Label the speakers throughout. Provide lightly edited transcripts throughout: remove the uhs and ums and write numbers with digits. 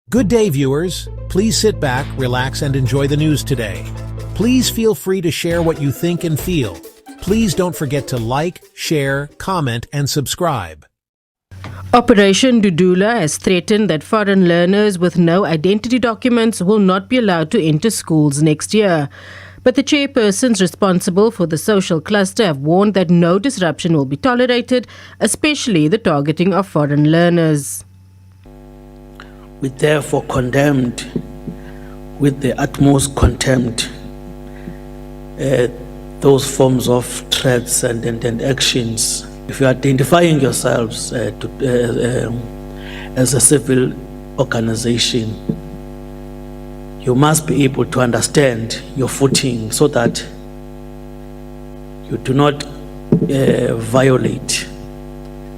Speaker 1: Good day, viewers. Please sit back, relax, and enjoy the news today. Please feel free to share what you think and feel. Please don't forget to like, share, comment, and subscribe.
Speaker 2: Operation Dudula has threatened that foreign learners with no identity documents will not be allowed to enter schools next year. But the chairpersons responsible for the social cluster have warned that no disruption will be tolerated, especially the targeting of foreign learners.
Speaker 3: We therefore condemned with the utmost contempt those forms of threats and actions. If you are identifying yourselves as a civil organization, you must be able to understand your footing so that you do not violate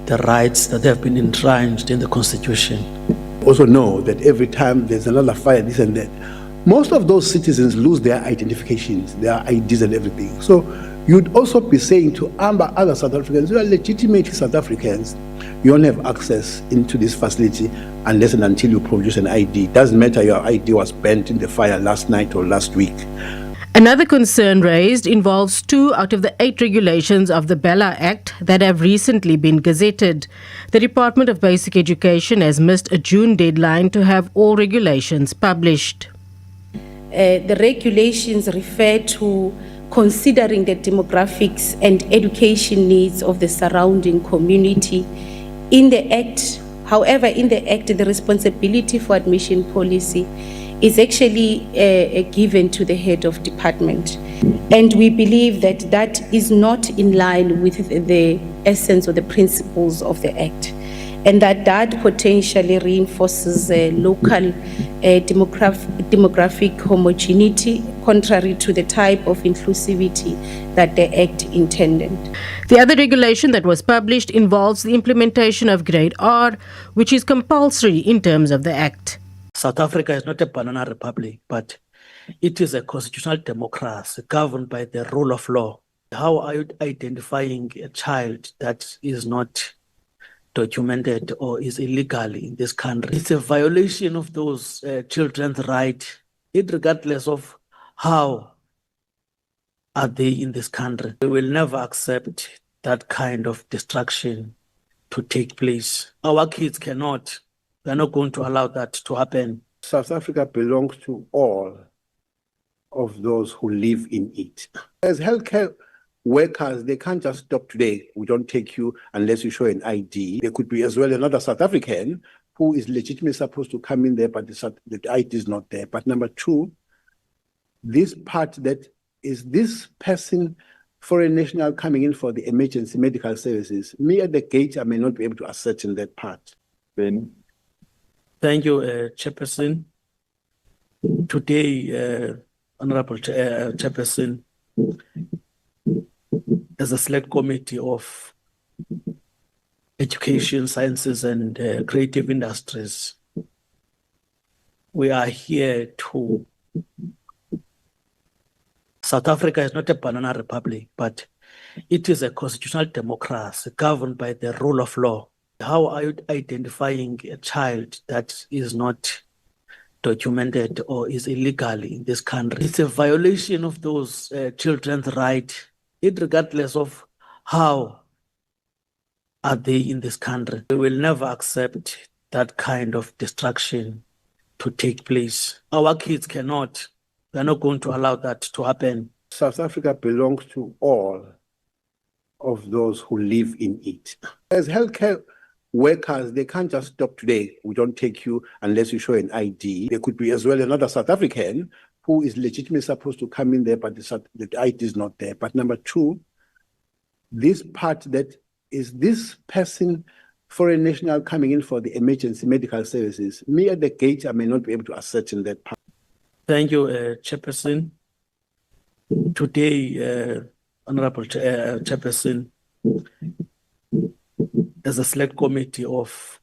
Speaker 3: the rights that have been enshrined in the Constitution.
Speaker 4: Also know that every time there's another fire, this and that, most of those citizens lose their identifications, their IDs and everything. So you'd also be saying to other South Africans, you are legitimately South Africans, you only have access into this facility unless and until you produce an ID. Doesn't matter your ID was burnt in the fire last night or last week.
Speaker 2: Another concern raised involves 2 out of the 8 regulations of the Bella Act that have recently been gazetted. The Department of Basic Education has missed a June deadline to have all regulations published.
Speaker 5: The regulations refer to considering the demographics and education needs of the surrounding community. In the Act, however, in the Act, the responsibility for admission policy is actually given to the head of department. And we believe that that is not in line with the essence or the principles of the Act, and that potentially reinforces local demographic homogeneity, contrary to the type of inclusivity that the Act intended.
Speaker 2: The other regulation that was published involves the implementation of Grade R, which is compulsory in terms of the Act.
Speaker 3: South Africa is not a banana republic, but it is a constitutional democracy governed by the rule of law. How are you identifying a child that is not documented or is illegal in this country? It's a violation of those children's rights, regardless of how are they in this country. We will never accept that kind of destruction to take place. Our kids cannot. We are not going to allow that to happen.
Speaker 4: South Africa belongs to all of those who live in it. As healthcare workers, they can't just stop today. We don't take you unless you show an ID. There could be as well another South African who is legitimately supposed to come in there, but the ID is not there. But number 2, this part that is this person, foreign national coming in for the emergency medical services, me at the gate, I may not be able to ascertain that part.
Speaker 3: Ben. Thank you, Chairperson. Today, Honorable Chairperson, as a select committee of Education, Sciences and Creative Industries, we are here to... South Africa is not a banana republic, but it is a constitutional democracy governed by the rule of law. How are you identifying a child that is not documented or is illegal in this country? It's a violation of those children's rights, regardless of how are they in this country. We will never accept that kind of destruction to take place. Our kids cannot. We are not going to allow that to happen.
Speaker 4: South Africa belongs to all of those who live in it. As healthcare workers, they can't just stop today. We don't take you unless you show an ID. There could be as well another South African who is legitimately supposed to come in there, but the ID is not there. But number 2, this part that is this person, foreign national coming in for the emergency medical services, me at the gate, I may not be able to ascertain that part.
Speaker 3: Thank you, Chairperson. Today, Honorable Chairperson, as a select committee of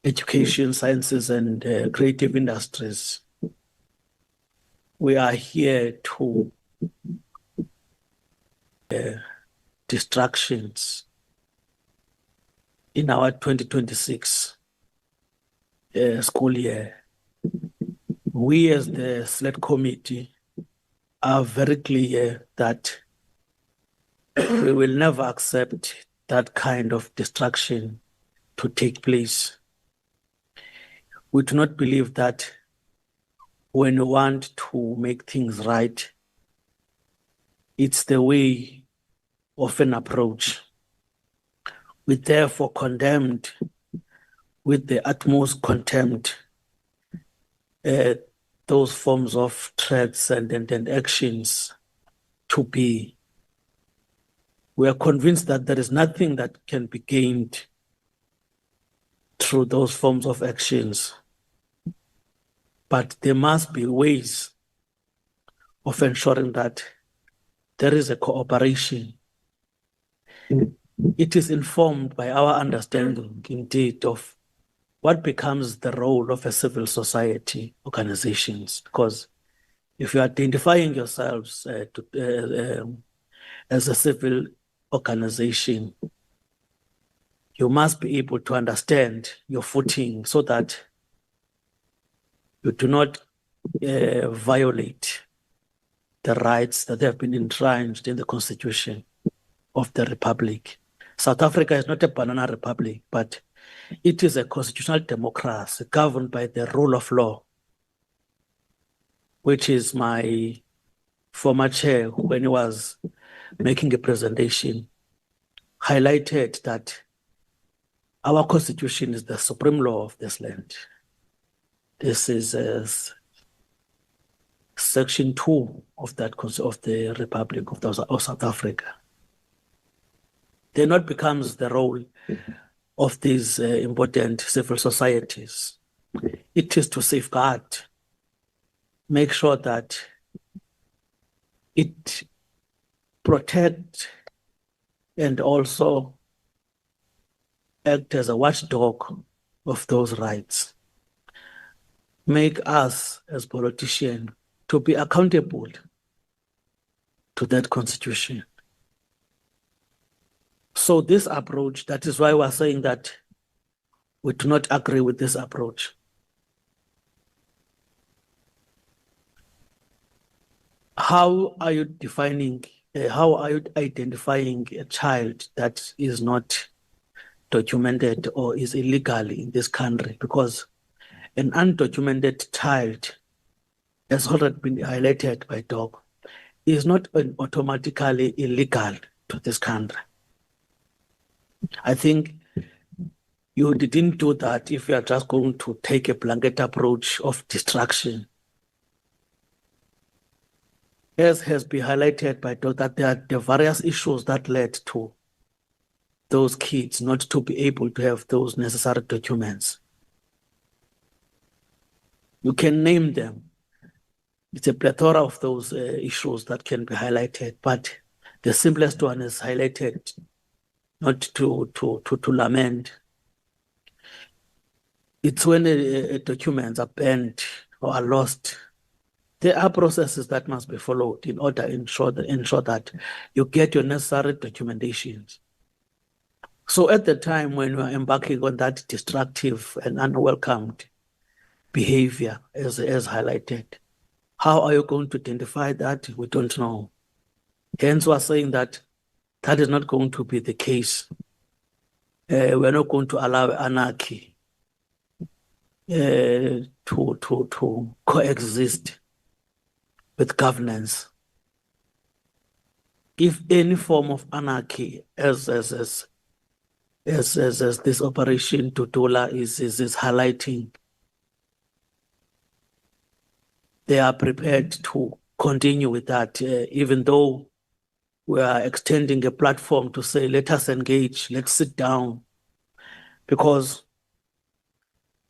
Speaker 3: Education, Sciences and Creative Industries, we are here to distractions in our 2026 school year. We as the select committee are very clear that we will never accept that kind of destruction to take place. We do not believe that when we want to make things right, it's the way of an approach. We therefore condemned with the utmost contempt those forms of threats and actions to be. We are convinced that there is nothing that can be gained through those forms of actions, but there must be ways of ensuring that there is a cooperation. It is informed by our understanding, indeed, of what becomes the role of a civil society organizations. Because if you're identifying yourselves as a civil organization, you must be able to understand your footing so that you do not violate the rights that have been enshrined in the Constitution of the Republic. South Africa is not a banana republic, but it is a constitutional democracy governed by the rule of law, which is my former chair, when he was making a presentation, highlighted that our constitution is the supreme law of this land. This is Section 2 of the Republic of South Africa. Then what becomes the role of these important civil societies? It is to safeguard, make sure that it protect and also act as a watchdog of those rights. Make us as politicians to be accountable to that constitution. So this approach, that is why we're saying that we do not agree with this approach. How are you identifying a child that is not documented or is illegal in this country? Because an undocumented child, as already been highlighted by Doc, is not automatically illegal to this country. I think you didn't do that if you are just going to take a blanket approach of destruction. As has been highlighted by Doc, that there are the various issues that led to those kids not to be able to have those necessary documents. You can name them. It's a plethora of those issues that can be highlighted, but the simplest one is highlighted, not to lament. It's when documents are banned or are lost. There are processes that must be followed in order to ensure that you get your necessary documentations. So at the time when we are embarking on that destructive and unwelcomed behavior, as highlighted, how are you going to identify that? We don't know. Hence, we're saying that that is not going to be the case. We're not going to allow anarchy to coexist with governance. If any form of anarchy, as this Operation Dudula is highlighting, they are prepared to continue with that, even though we are extending a platform to say, let us engage, let's sit down, because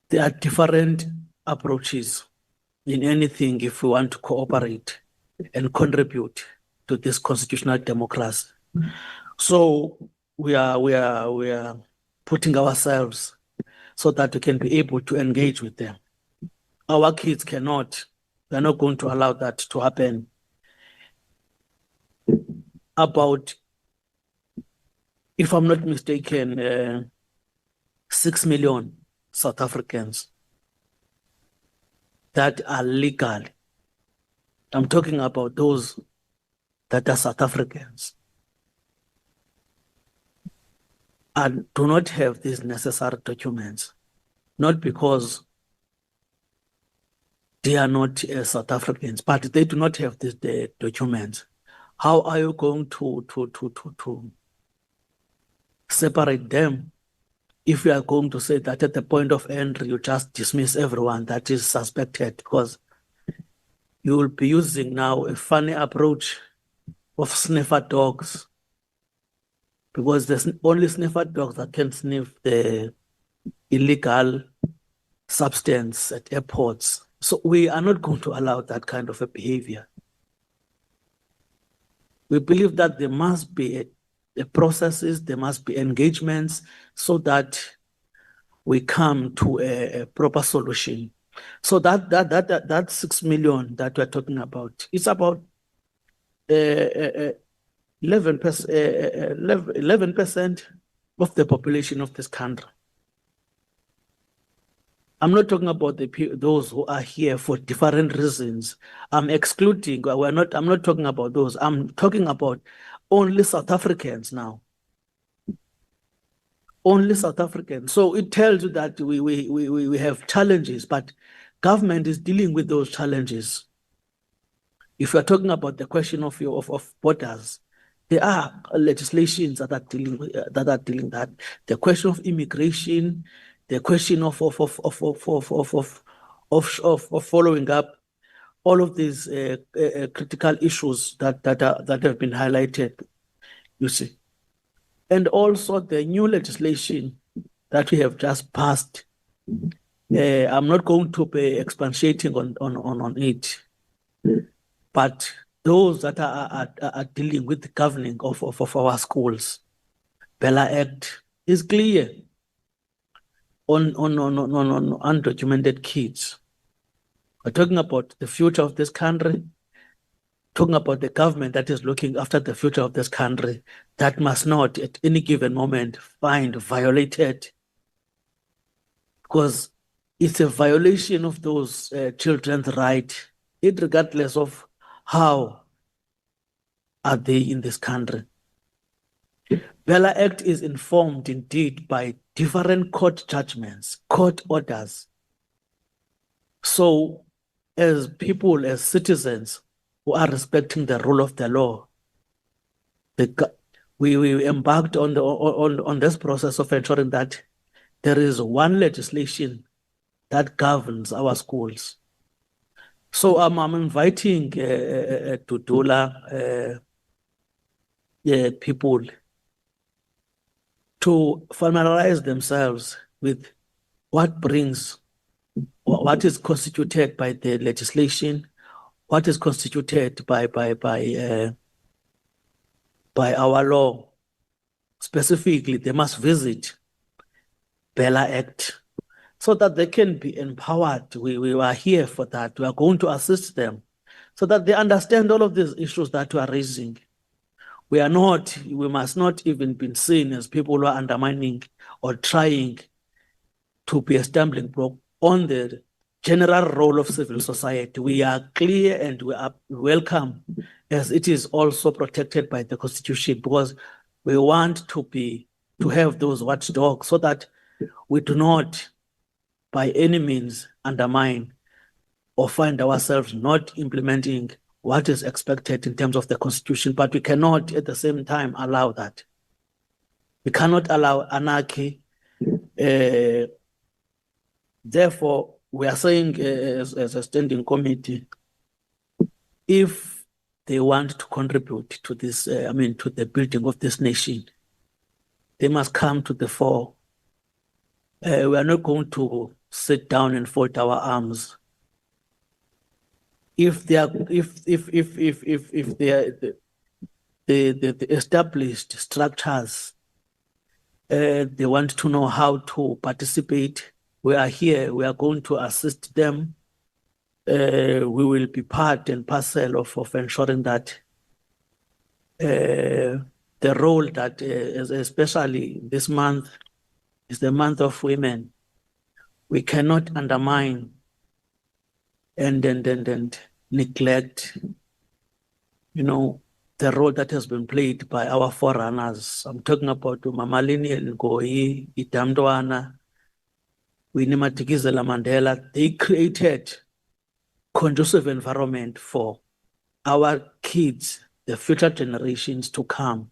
Speaker 3: there are different approaches in anything if we want to cooperate and contribute to this constitutional democracy. So we are putting ourselves so that we can be able to engage with them. Our kids cannot. We're not going to allow that to happen. About, if I'm not mistaken, 6 million South Africans that are legal. I'm talking about those that are South Africans and do not have these necessary documents, not because they are not South Africans, but they do not have these documents. How are you going to separate them if you are going to say that at the point of entry you just dismiss everyone that is suspected? Because you will be using now a funny approach of sniffer dogs, because there's only sniffer dogs that can sniff the illegal substance at airports. So we are not going to allow that kind of a behavior. We believe that there must be processes, there must be engagements so we come to a proper solution. So that 6 million that we're talking about, it's about 11% of the population of this country. I'm not talking about those who are here for different reasons. I'm excluding. I'm not talking about those. I'm talking about only South Africans now. Only South Africans. So it tells you that we have challenges, but government is dealing with those challenges. If you're talking about the question of borders, there are legislations that are dealing with that. The question of immigration, the question of following up all of these critical issues that have been highlighted, you see. And also the new legislation that we have just passed. I'm not going to be expatiating on it, but those that are dealing with the governing of our schools, Bella Act is clear on undocumented kids. We're talking about the future of this country, talking about the government that is looking after the future of this country, that must not at any given moment find violated, because it's a violation of those children's right, regardless of how are they in this country. Bella Act is informed indeed by different court judgments, court orders. So as people, as citizens who are respecting the rule of the law, we embarked on this process of ensuring that there is one legislation that governs our schools. So I'm inviting Dudula people to familiarize themselves with what is constituted by the legislation, what is constituted by our law. Specifically, they must visit Bella Act so that they can be empowered. We are here for that. We are going to assist them so that they understand all of these issues that we are raising. We must not even be seen as people who are undermining or trying to be a stumbling block on the general role of civil society. We are clear and we are welcome, as it is also protected by the Constitution, because we want to have those watchdogs so that we do not by any means undermine or find ourselves not implementing what is expected in terms of the Constitution, but we cannot at the same time allow that. We cannot allow anarchy. Therefore, we are saying as a standing committee, if they want to contribute to this, to the building of this nation, they must come to the fore. We are not going to sit down and fold our arms. If they are, the established structures, they want to know how to participate, we are here. We are going to assist them. We will be part and parcel of ensuring that the role that, especially this month, is the month of women. We cannot undermine and neglect, the role that has been played by our forerunners. I'm talking about Mamalini Ngoyi, Idamdwana, Winnie Madikizela Mandela. They created conducive environment for our kids, the future generations to come,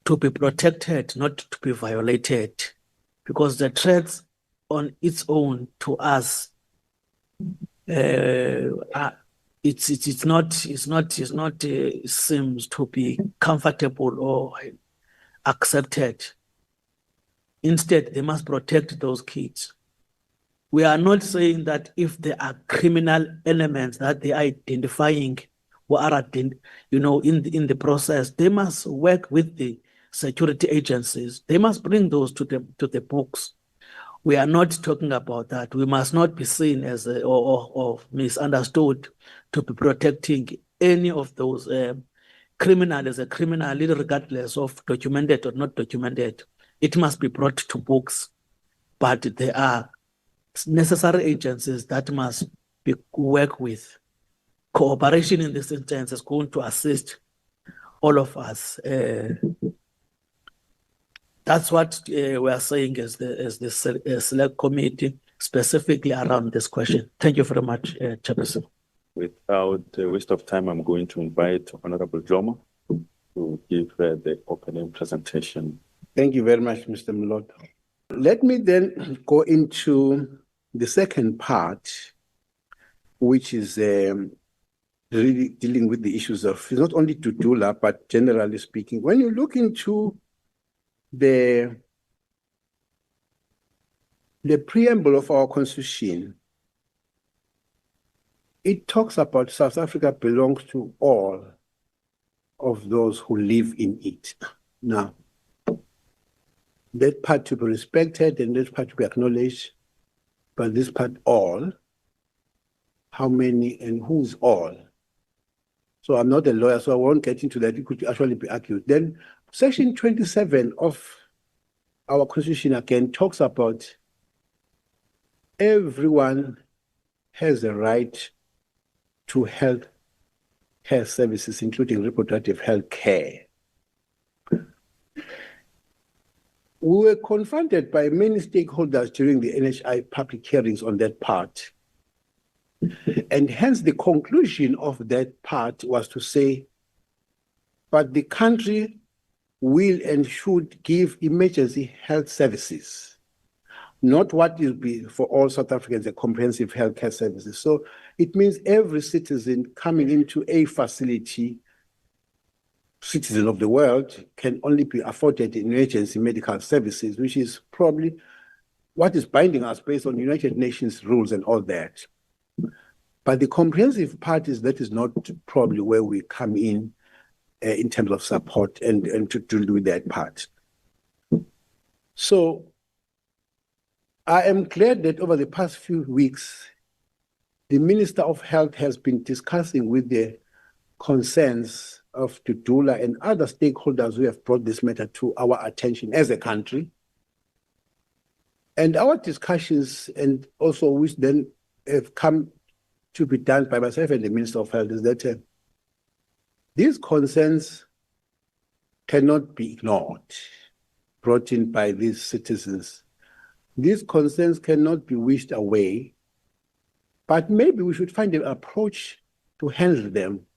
Speaker 3: to be protected, not to be violated, because the threats on its own to us, it's not seems to be comfortable or accepted. Instead, they must protect those kids. We are not saying that if there are criminal elements that they are identifying or are, in the process, they must work with the security agencies. They must bring those to the books. We are not talking about that. We must not be seen as or misunderstood to be protecting any of those criminal as a criminal, regardless of documented or not documented. It must be brought to books, but there are necessary agencies that must work with. Cooperation in this instance is going to assist all of us. That's what we are saying as the select committee, specifically around this question. Thank you very much, Chairperson.
Speaker 6: Without a waste of time, I'm going to invite Honorable Jomo to give the opening presentation.
Speaker 4: Thank you very much, Mr. Mlot. Let me then go into the second part, which is really dealing with the issues of not only Dudula, but generally speaking. When you look into the preamble of our constitution, it talks about South Africa belongs to all of those who live in it. Now, that part to be respected and that part to be acknowledged, but this part all, how many and who's all? So I'm not a lawyer, so I won't get into that. It could actually be argued. Then Section 27 of our Constitution again talks about everyone has a right to health care services, including reproductive health care. We were confronted by many stakeholders during the NHI public hearings on that part. And hence the conclusion of that part was to say, but the country will and should give emergency health services, not what will be for all South Africans, a comprehensive healthcare services. So it means every citizen coming into a facility, citizen of the world, can only be afforded emergency medical services, which is probably what is binding us based on United Nations rules and all that. But the comprehensive part is that is not probably where we come in terms of support and to do that part. So I am glad that over the past few weeks, the Minister of Health has been discussing with the concerns of Dudula and other stakeholders who have brought this matter to our attention as a country. And our discussions, and also which then have come to be done by myself and the Minister of Health, is that these concerns cannot be ignored, brought in by these citizens. These concerns cannot be wished away, but maybe we should find an approach to handle them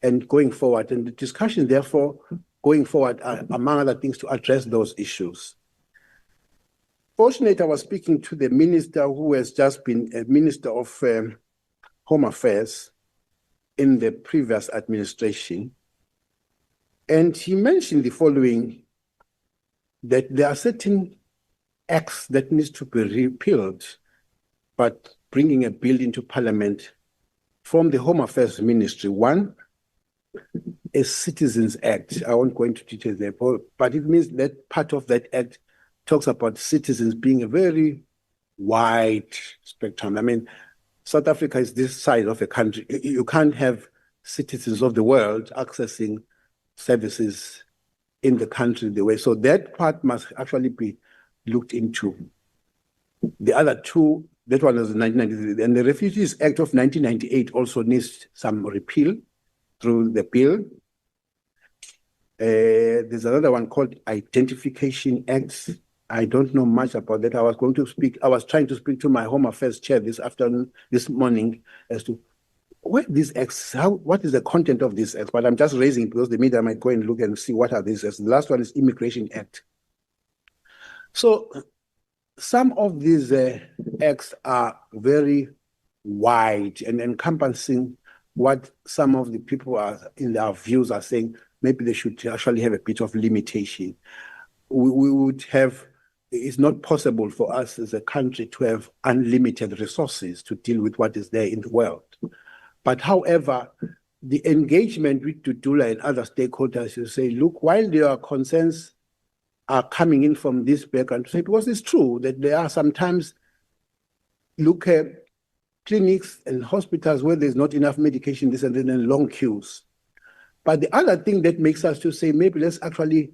Speaker 4: and going forward. And the discussion, therefore, going forward are, among other things, to address those issues. Fortunately, I was speaking to the minister who has just been a Minister of Home Affairs in the previous administration. And he mentioned the following, that there are certain acts that needs to be repealed, but bringing a bill into Parliament from the Home Affairs Ministry. One, a Citizens Act. I won't go into details there, but it means that part of that act talks about citizens being a very wide spectrum. I mean, South Africa is this side of a country. You can't have citizens of the world accessing services in the country the way. So that part must actually be looked into. The other two That one was in 1993. And the Refugees Act of 1998 also needs some repeal through the bill. There's another one called Identification Acts. I don't know much about that. I was trying to speak to my Home Affairs chair this morning, as to these acts, what is the content of these acts? But I'm just raising it because the media might go and look and see what are these acts. The last one is Immigration Act. So some of these acts are very wide and encompassing what some of the people are in their views are saying. Maybe they should actually have a bit of limitation. We would have, it's not possible for us as a country to have unlimited resources to deal with what is there in the world. But however, the engagement with Dudula and other stakeholders, you say, look, while there are concerns are coming in from this background, to say, because it's true that there are sometimes, look at clinics and hospitals where there's not enough medication, this and then long queues. But the other thing that makes us to say, maybe let's actually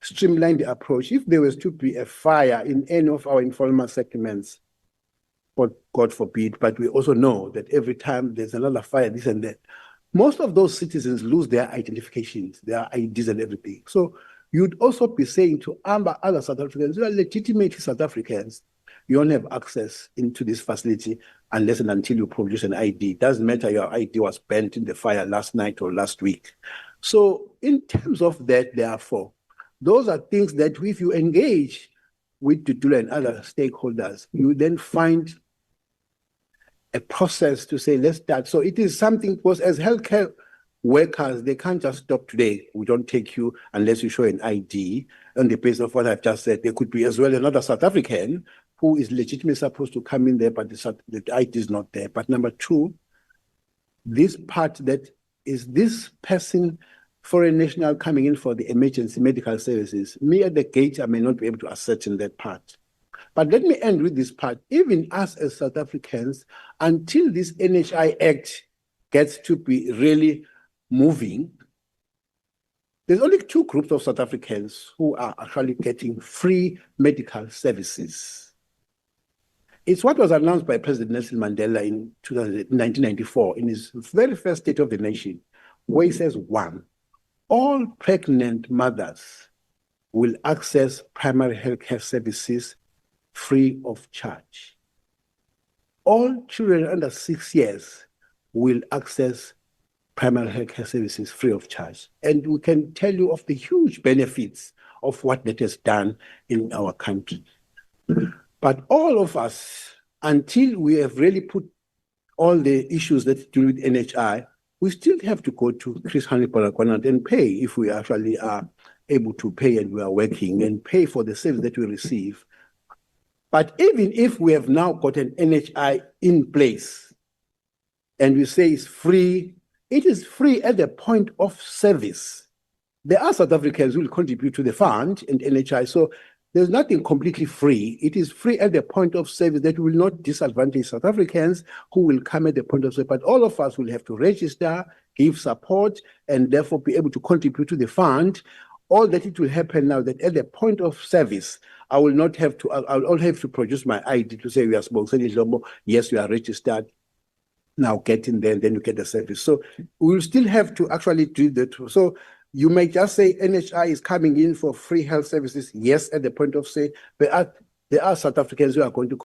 Speaker 4: streamline the approach. If there was to be a fire in any of our informal settlements, God forbid, but we also know that every time there's another fire, this and that, most of those citizens lose their identifications, their IDs and everything. So you'd also be saying to other South Africans, you are legitimate South Africans, you don't have access into this facility unless and until you produce an ID. It doesn't matter your ID was burnt in the fire last night or last week. So in terms of that, therefore, those are things that if you engage with Dudula and other stakeholders, you then find a process to say, let's start. So it is something, because as healthcare workers, they can't just stop today. We don't take you unless you show an ID. On the basis of what I've just said, there could be as well another South African who is legitimately supposed to come in there, but the ID is not there. But number two, this part that is this person, foreign national coming in for the emergency medical services, me at the gate, I may not be able to ascertain that part. But let me end with this part. Even us as South Africans, until this NHI Act gets to be really moving, there's only two groups of South Africans who are actually getting free medical services. It's what was announced by President Nelson Mandela in 1994 in his very first State of the Nation, where he says, one, all pregnant mothers will access primary healthcare services free of charge. All children under 6 years will access primary healthcare services free of charge. And we can tell you of the huge benefits of what that has done in our country. But all of us, until we have really put all the issues that do with NHI, we still have to go to Chris Hanley Polakwana and pay if we actually are able to pay and we are working and pay for the service that we receive. But even if we have now got an NHI in place and we say it's free, it is free at the point of service. There are South Africans who will contribute to the fund and NHI, so there's nothing completely free. It is free at the point of service that will not disadvantage South Africans who will come at the point of service, but all of us will have to register, give support, and therefore be able to contribute to the fund. All that it will happen now that at the point of service, I will not have to, I'll only have to produce my ID to say we are Sibongiseni Dhlomo, yes, you are registered, now get in there and then you get the service. So we'll still have to actually do that. So you may just say NHI is coming in for free health services, yes, at the point of say, but there are South Africans who are going to